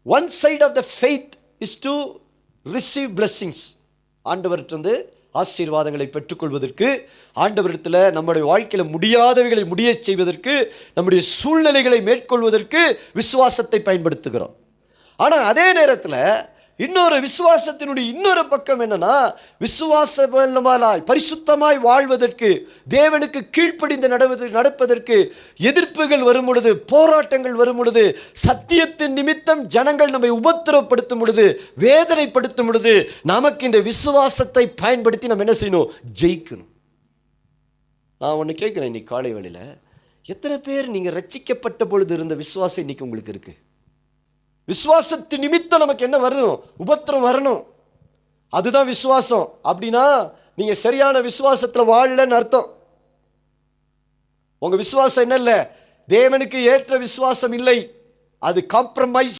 One side of the faith is to receive blessings. ஆண்டவர்கிட்ட ஆசீர்வாதங்களை பெற்றுக்கொள்வதற்கு, ஆண்டவரிடத்தில் நம்முடைய வாழ்க்கையில் முடியாதவைகளை முடிய செய்வதற்கு, நம்முடைய சூழ்நிலைகளை மேற்கொள்வதற்கு விசுவாசத்தை பயன்படுத்துகிறோம். ஆனால் அதே நேரத்தில் இன்னொரு விசுவாசத்தினுடைய இன்னொரு பக்கம் என்னன்னா, விசுவாசமாய் பரிசுத்தமாய் வாழ்வதற்கு, தேவனுக்கு கீழ்ப்படிந்து நடப்பதற்கு எதிர்ப்புகள் வரும் பொழுது, போராட்டங்கள் வரும் பொழுது, சத்தியத்தின் நிமித்தம் ஜனங்கள் நம்மை உபத்திரப்படுத்தும் பொழுது, வேதனைப்படுத்தும் பொழுது, நமக்கு இந்த விசுவாசத்தை பயன்படுத்தி நம்ம என்ன செய்யணும்? ஜெயிக்கணும். நான் ஒன்று கேட்குறேன், இன்னைக்கு காலை வேளையில் எத்தனை பேர் நீங்கள் ரட்சிக்கப்பட்ட பொழுது இருந்த விசுவாசம் இன்னைக்கு உங்களுக்கு இருக்கு? விசுவாசத்தின் நிமித்தம் நமக்கு என்ன வரணும்? உபத்திரம் வரணும். அதுதான் விசுவாசம். அப்படின்னா நீங்க சரியான விசுவாசத்தில் வாழலன்னு அர்த்தம். உங்க விசுவாசம் என்ன இல்லை? தேவனுக்கு ஏற்ற விசுவாசம் இல்லை, அது காம்ப்ரமைஸ்